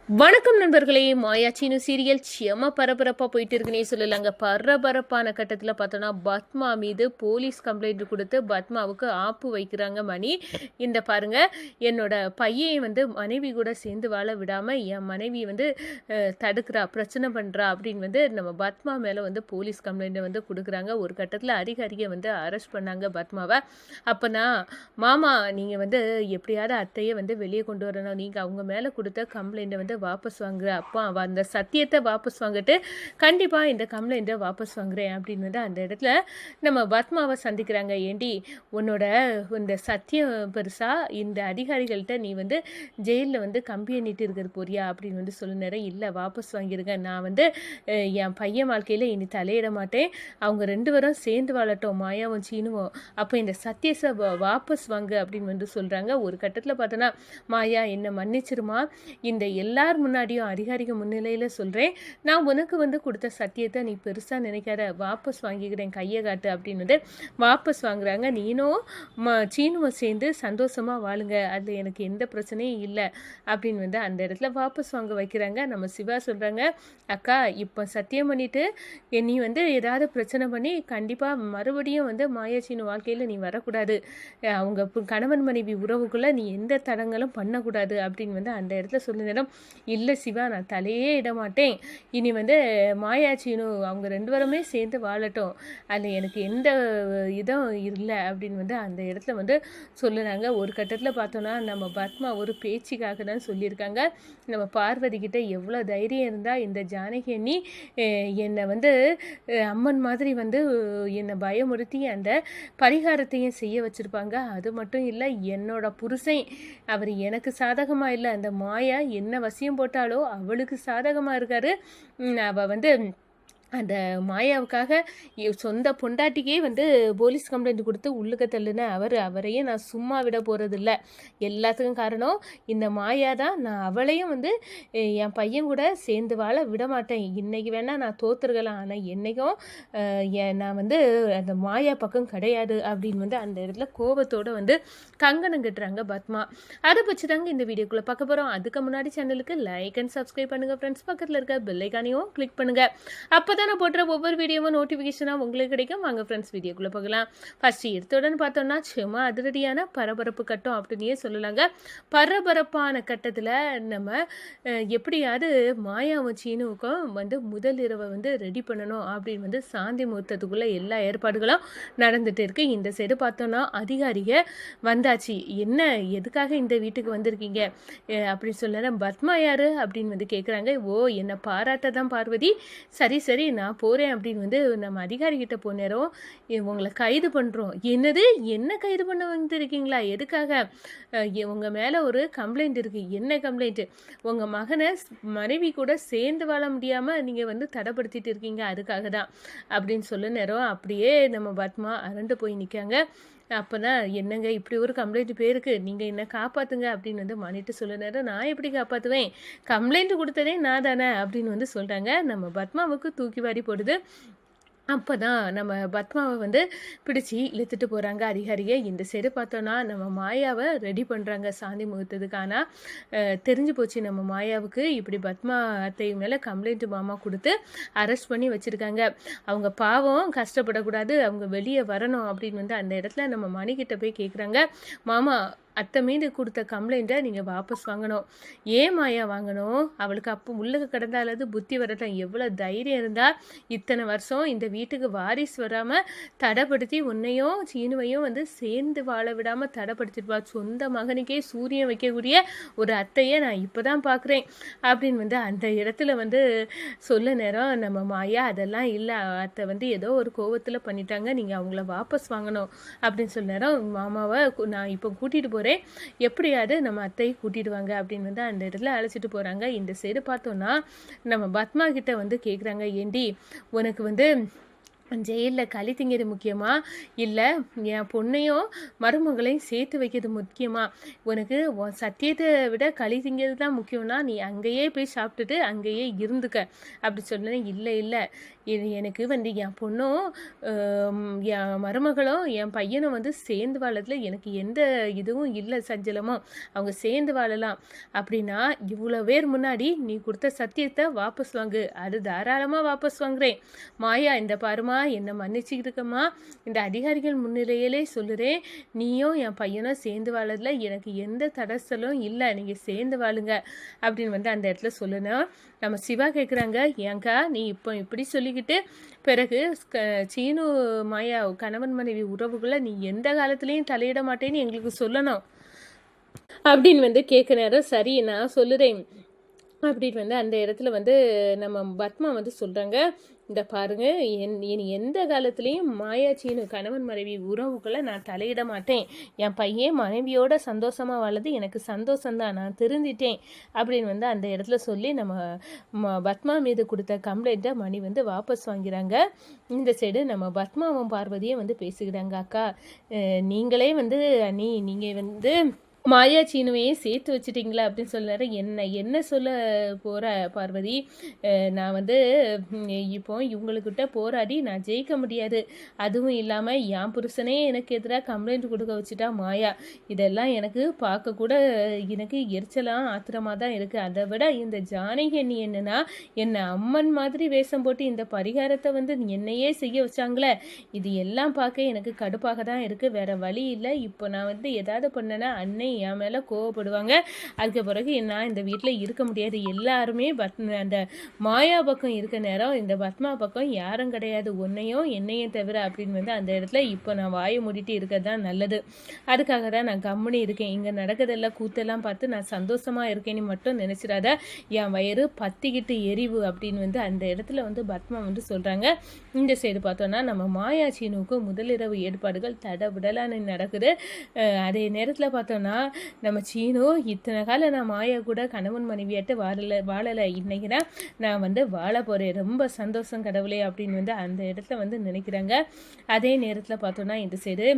வணக்கம் நண்பர்களே. மாயாச்சின்னு சீரியல் செம பரபரப்பாக போயிட்டு இருக்குன்னே சொல்லலாங்க. பரபரப்பான கட்டத்தில் பார்த்தோன்னா பத்மா மீது போலீஸ் கம்ப்ளைண்ட் கொடுத்து பத்மாவுக்கு ஆப்பு வைக்கிறாங்க மணி. இந்த பாருங்க, என்னோட பையன் மனைவி கூட சேர்ந்து வாழ விடாமல் என் மனைவி தடுக்கிறா, பிரச்சனை பண்ணுறா அப்படின்னு நம்ம பத்மா மேலே போலீஸ் கம்ப்ளைண்ட்டை கொடுக்குறாங்க. ஒரு கட்டத்தில் அதிகாரியை அரெஸ்ட் பண்ணாங்க பத்மாவை. அப்போனா மாமா நீங்கள் எப்படியாவது அத்தையை வெளியே கொண்டு வரணும், நீங்கள் அவங்க மேலே கொடுத்த கம்ப்ளைண்ட்டை வாபஸ் வாங்குற அப்பா அந்த சத்தியத்தை வாபஸ் வாங்கிட்டு கண்டிப்பாக இந்த கம்ப்ளைண்ட்டை வாபஸ் வாங்குறேன் அப்படின்னு அந்த இடத்துல நம்ம பத்மாவை சந்திக்கிறாங்க. ஏண்டி உன்னோட இந்த சத்தியம் பெருசா, இந்த அதிகாரிகள்கிட்ட நீ ஜெயிலில் கம்பி எண்ணிட்டு இருக்கிறது போறியா அப்படின்னு சொல்ல நேரம், இல்லை வாபஸ் வாங்கிருங்க, நான் என் பையன் வாழ்க்கையில் இனி தலையிட மாட்டேன், அவங்க ரெண்டு பேரும் சேர்ந்து வாழட்டும், மாயாவும் சீனுவும், அப்போ இந்த சத்தியத்தை வாபஸ் வாங்க அப்படின்னு சொல்கிறாங்க. ஒரு கட்டத்தில் பார்த்தோன்னா, மாயா என்னை மன்னிச்சிருமா, இந்த எல்லார் முன்னாடியும் அதிகாரிகள் முன்னிலையில் சொல்கிறேன், நான் உனக்கு கொடுத்த சத்தியத்தை நீ பெருசாக நினைக்காத, வாபஸ் வாங்கிக்கிறேன், கையை காட்டு அப்படின்னு வாபஸ் வாங்குறாங்க. நீனும் சீனுவும் சேர்ந்து சந்தோஷமாக வாழுங்க, அதில் எனக்கு எந்த பிரச்சனையும் இல்லை அப்படின்னு அந்த இடத்துல வாபஸ் வாங்க வைக்கிறாங்க. நம்ம சிவா சொல்கிறாங்க, அக்கா இப்போ சத்தியம் பண்ணிவிட்டு நீ ஏதாவது பிரச்சனை பண்ணி கண்டிப்பாக மறுபடியும் மாயா சீனு வாழ்க்கையில் நீ வரக்கூடாது, அவங்க கணவன் மனைவி உறவுக்குள்ளே நீ எந்த தடங்களும் பண்ணக்கூடாது அப்படின்னு அந்த இடத்துல சொல்லினோம். இல்லை சிவா, நான் தலையே இட மாட்டேன், இனி மாயாச்சின்னு அவங்க ரெண்டு பேருமே சேர்ந்து வாழட்டும், அதில் எனக்கு எந்த இதுவும் இல்லை அப்படின்னு அந்த இடத்துல சொல்லுறாங்க. ஒரு கட்டத்தில் பார்த்தோன்னா நம்ம பத்மா ஒரு பேச்சுக்காக தான் சொல்லியிருக்காங்க. நம்ம பார்வதி கிட்ட எவ்வளோ தைரியம் இருந்தால் இந்த ஜானகி அண்ணி என்னை அம்மன் மாதிரி என்னை பயமுறுத்தி அந்த பரிகாரத்தையும் செய்ய வச்சுருப்பாங்க. அது மட்டும் இல்லை, என்னோட புருஷன் அவர் எனக்கு சாதகமாக இல்லை, அந்த மாயா என்ன வசியம் போட்டாலோ அவளுக்கு சாதகமாக இருக்காரு. அவள் அந்த மாயாவுக்காக சொந்த பொண்டாட்டிக்கே போலீஸ் கம்ப்ளைண்ட் கொடுத்து உள்ளுக்க தள்ளுன அவரையே நான் சும்மா விட போகிறதில்ல. எல்லாத்துக்கும் காரணம் இந்த மாயா தான். நான் அவளையும் என் பையன் கூட சேர்ந்து வாழ விட மாட்டேன். இன்றைக்கி வேணால் நான் தோற்றுருக்கலாம், ஆனால் என்றைக்கும் நான் அந்த மாயா பக்கம் கிடையாது அப்படின்னு அந்த இடத்துல கோபத்தோடு கங்கணம் கட்டுறாங்க பத்மா. அதை பற்றி தாங்க இந்த வீடியோக்குள்ளே பார்க்க போகிறோம். அதுக்கு முன்னாடி சேனலுக்கு லைக் அண்ட் சப்ஸ்கிரைப் பண்ணுங்கள் ஃப்ரெண்ட்ஸ். பக்கத்தில் இருக்க பெல் ஐகானையும் கிளிக் பண்ணுங்கள். அப்போ தான் நான் போடுற ஒவ்வொரு வீடியோவும் நோட்டிஃபிகேஷனாக உங்களுக்கு கிடைக்கும். வாங்க ஃப்ரெண்ட்ஸ், வீடியோக்குள்ளே பார்க்கலாம். ஃபஸ்ட்டு எடுத்தோடனே பார்த்தோன்னா சும்மா அதிரடியான பரபரப்பு கட்டம் அப்படின்னே சொல்லலாங்க. பரபரப்பான கட்டத்தில் நம்ம எப்படியாவது மாயாவும் சீனுவுக்கும் முதல் இரவை ரெடி பண்ணணும் அப்படின்னு சாந்தி முகூர்த்தத்துக்குள்ளே எல்லா ஏற்பாடுகளும் நடந்துட்டு இருக்கு. இந்த சைடு பார்த்தோன்னா அதிகாரிக வந்தாச்சு. என்ன, எதுக்காக இந்த வீட்டுக்கு வந்திருக்கீங்க அப்படின்னு சொல்ல, பத்மா யாரு அப்படின்னு கேட்குறாங்க. ஓ, என்னை பாராட்ட தான் பார்வதி, சரி சரி நான் போகிறேன் அப்படின்னு நம்ம அதிகாரிகிட்ட போனேரோம், உங்களை கைது பண்ணுறோம். என்னது, என்ன கைது பண்ண வந்துருக்கீங்களா, எதுக்காக, உங்கள் மேலே ஒரு கம்ப்ளைண்ட் இருக்குது. என்ன கம்ப்ளைண்ட்டு, உங்கள் மகனை மனைவி கூட சேர்ந்து வாழ முடியாமல் நீங்கள் தடைப்படுத்திட்டு இருக்கீங்க, அதுக்காக தான் அப்படின்னு சொல்ல நேரம் அப்படியே நம்ம பத்மா அரண்டு போய் நிற்காங்க. அப்போனா, என்னங்க இப்படி ஒரு கம்ப்ளைண்ட் பேருக்கு, நீங்கள் என்ன காப்பாற்றுங்க அப்படின்னு மணிட்டு சொல்ல நேரம், நான் எப்படி காப்பாற்றுவேன், கம்ப்ளைண்ட் கொடுத்ததே நான் தானே அப்படின்னு சொல்கிறாங்க. நம்ம பத்மாவுக்கு தூக்கி வாரி போடுது. அப்போ தான் நம்ம பத்மாவை பிடிச்சி இழுத்துட்டு போகிறாங்க அதிகாரியை. இந்த சைடு பார்த்தோன்னா நம்ம மாயாவை ரெடி பண்ணுறாங்க சாந்தி முகூர்த்தத்துக்கு. ஆனால் தெரிஞ்சு போச்சு நம்ம மாயாவுக்கு, இப்படி பத்மா அத்தை மேலே கம்ப்ளைண்ட் மாமா கொடுத்து அரெஸ்ட் பண்ணி வச்சுருக்காங்க. அவங்க பாவம் கஷ்டப்படக்கூடாது, அவங்க வெளியே வரணும் அப்படின்னு அந்த இடத்துல நம்ம மணிக்கிட்ட போய் கேட்குறாங்க. மாமா, அத்தை மீது கொடுத்த கம்ப்ளைண்ட்டை நீங்கள் வாபஸ் வாங்கணும். ஏன் மாயா வாங்கணும், அவளுக்கு அப்போ உள்ளுக்கு கிடந்தாலது புத்தி வரட்டும். எவ்வளோ தைரியம் இருந்தால் இத்தனை வருஷம் இந்த வீட்டுக்கு வாரிசு வராமல் தடைப்படுத்தி உன்னையும் சீனுவையும் சேர்ந்து வாழ விடாமல் தடைப்படுத்திடுவா. சொந்த மகனுக்கே சூரியன் வைக்கக்கூடிய ஒரு அத்தையை நான் இப்போ தான் பார்க்குறேன் அப்படின்னு அந்த இடத்துல சொல்ல நேரம் நம்ம மாயா, அதெல்லாம் இல்லை அத்தை ஏதோ ஒரு கோவத்தில் பண்ணிட்டாங்க, நீங்கள் அவங்கள வாபஸ் வாங்கணும் அப்படின்னு சொல்ல நேரம், மாமாவை நான் இப்போ கூட்டிகிட்டு போகிறேன், எப்படியாவது நம்ம அத்தையை கூட்டிடுவாங்க அப்படின்னு அந்த இடத்துல அழைச்சிட்டு போகிறாங்க. இந்த சைடு பார்த்தோன்னா நம்ம பத்மா கிட்ட கேட்குறாங்க, ஏண்டி உனக்கு ஜெயிலில் களி திங்கிறது முக்கியமா, இல்லை என் பொண்ணையும் மருமகளையும் சேர்த்து வைக்கிறது முக்கியமா? உனக்கு உன் சத்தியத்தை விட களி திங்கிறது தான் முக்கியம்னா நீ அங்கேயே போய் சாப்பிட்டுட்டு அங்கேயே இருந்துக்க அப்படி சொன்னேன். இல்லை இல்லை, இது எனக்கு வந்து என் பொண்ணும் என் மருமகளும் என் பையனும் வந்து சேர்ந்து வாழறதுல எனக்கு எந்த இதுவும் இல்லை சஞ்சலமும். அவங்க சேர்ந்து வாழலாம் அப்படின்னா இவ்வளோ பேர் முன்னாடி நீ கொடுத்த சத்தியத்தை வாபஸ் வாங்கு. அது தாராளமாக வாபஸ் வாங்குறேன். மாயா, இந்த பாருமா, என்னை மன்னிச்சுக்கிட்டு இருக்கம்மா. இந்த அதிகாரிகள் முன்னிலையிலே சொல்லுறேன், நீயும் என் பையனும் சேர்ந்து வாழறதுல எனக்கு எந்த தடசலும் இல்லை. நீங்கள் சேர்ந்து வாழுங்க அப்படின்னு வந்து அந்த இடத்துல சொல்லணும். நம்ம சிவா கேட்குறாங்க, ஏங்கா நீ இப்போ இப்படி சொல்லிக்கிட்டு பிறகு சீனு மாயா கணவன் மனைவி உறவுகளை நீ எந்த காலத்துலேயும் தலையிட மாட்டேன்னு எங்களுக்கு சொல்லணும் அப்படின்னு வந்து கேட்க நேரம், சரி நான் சொல்லுறேன் அப்படின்னு வந்து அந்த இடத்துல வந்து நம்ம பத்மா வந்து சொல்கிறாங்க, இந்த பாருங்க, இனி எந்த காலத்துலேயும் மாயாச்சின்னு கணவன் மனைவி உறவுகளை நான் தலையிட மாட்டேன். என் பையன் மனைவியோட சந்தோஷமாக வாழது எனக்கு சந்தோஷம்தான், நான் திருந்திட்டேன் அப்படின்னு வந்து அந்த இடத்துல சொல்லி நம்ம பத்மா மீது கொடுத்த கம்ப்ளைண்ட்டை மணி வந்து வாபஸ் வாங்கிறாங்க. இந்த சைடு நம்ம பத்மாவும் பார்வதியை வந்து பேசுகிறாங்க, அக்கா நீங்களே வந்து நீங்கள் வந்து மாயா சீனுவையும் சேர்த்து வச்சுட்டிங்களா அப்படின்னு சொல்லுறாரு. என்ன சொல்ல போகிற பார்வதி, நான் வந்து இப்போ இவங்களுக்கிட்ட போராடி நான் ஜெயிக்க முடியாது. அதுவும் இல்லாமல் என் புருஷனே எனக்கு எதிராக கம்ப்ளைண்ட் கொடுக்க வச்சுட்டா மாயா. இதெல்லாம் எனக்கு பார்க்கக்கூட எனக்கு எரிச்சலாம் ஆத்திரமாக தான் இருக்குது. அதை விட இந்த ஜானகி அண்ணி என்னன்னா என்னை அம்மன் மாதிரி வேஷம் போட்டு இந்த பரிகாரத்தை வந்து என்னையே செய்ய வச்சாங்களே, இது எல்லாம் பார்க்க எனக்கு கடுப்பாக தான் இருக்குது. வேறு வழி இல்லை. இப்போ நான் வந்து எதாவது பண்ணேன்னா அன்னை என் மேலே கோவப்படுவாங்க. அதுக்கு பிறகு நான் இந்த வீட்டில் இருக்க முடியாது. எல்லாருமே அந்த மாயா பக்கம் இருக்க நேரம் இந்த பத்மா பக்கம் யாரும் கிடையாது, உன்னையும் என்னையும் தவிர அப்படின்னு வந்து அந்த இடத்துல இப்போ நான் வாயை மூடிட்டு இருக்கிறது தான் நல்லது. அதுக்காக தான் நான் கம்முனி இருக்கேன். இங்கே நடக்கிறதெல்லாம் கூத்தெல்லாம் பார்த்து நான் சந்தோஷமாக இருக்கேன்னு மட்டும் நினச்சிடாத, என் வயிறு பத்திக்கிட்டு எரிவு அப்படின்னு வந்து அந்த இடத்துல வந்து பத்மா வந்து சொல்கிறாங்க. இந்த சைடு பார்த்தோன்னா நம்ம மாயா சீனுவுக்கு முதலிரவு ஏற்பாடுகள் தடபுடலான்னு நடக்குது. அதே நேரத்தில் பார்த்தோன்னா நம்ம சீனு இத்தனை காலம் நான் மாயா கூட கணவன் மனைவியாட்டு வாழலை, இன்னைக்கு தான் நான் வந்து வாழ போகிறேன், ரொம்ப சந்தோஷம் கடவுளே அப்படின்னு வந்து அந்த இடத்துல வந்து நினைக்கிறாங்க. அதே நேரத்தில் பார்த்தோன்னா இந்த சைடு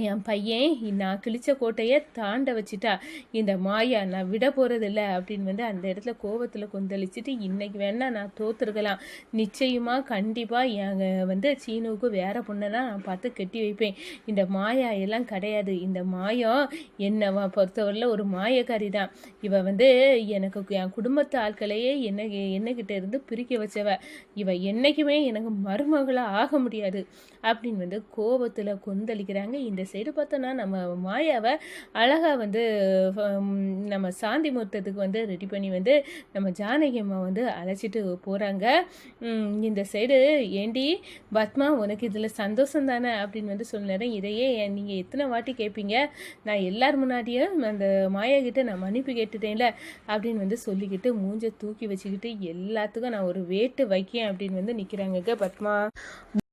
என் பையன் நான் கிழிச்ச கோட்டையை தாண்ட வச்சுட்டா இந்த மாயா, நான் விட போகிறதில்ல அப்படின்னு வந்து அந்த இடத்துல கோபத்தில் கொந்தளிச்சுட்டு இன்றைக்கி வேணா நான் தோற்றுருக்கலாம், நிச்சயமாக கண்டிப்பாக என் வந்து சீனுவுக்கு வேறு பொண்ணை நான் பார்த்து கட்டி வைப்பேன். இந்த மாயா எல்லாம் கிடையாது. இந்த மாயம் என்னை பொறுத்தவரையில் ஒரு மாயக்காரி தான். இவ வந்து எனக்கு என் குடும்பத்து ஆட்களையே என்னக்கிட்ட இருந்து பிரிக்க வச்சவ. இவ என்றைக்குமே எனக்கு மருமகளாக ஆக முடியாது அப்படின்னு வந்து கோபத்தில் கொந்தளிக்கிறாங்க. இந்த சைடு பார்த்தோன்னா நம்ம மாயாவை அழகாக வந்து நம்ம சாந்தி முகூர்த்தத்துக்கு வந்து ரெடி பண்ணி வந்து நம்ம ஜானகி அம்மா வந்து அழைச்சிட்டு போகிறாங்க. இந்த சைடு ஏண்டி பத்மா உனக்கு இதில் சந்தோஷம் தானே அப்படின்னு வந்து சொன்னேன். இதையே நீங்கள் எத்தனை வாட்டி கேட்பீங்க, நான் எல்லார் முன்னாடியும் அந்த மாயா கிட்ட நான் மன்னிப்பு கேட்டுட்டேன்ல அப்படின்னு வந்து சொல்லிக்கிட்டு மூஞ்சை தூக்கி வச்சுக்கிட்டு எல்லாத்துக்கும் நான் ஒரு வேட்டு வைக்கேன் அப்படின்னு வந்து நிற்கிறாங்க பத்மா.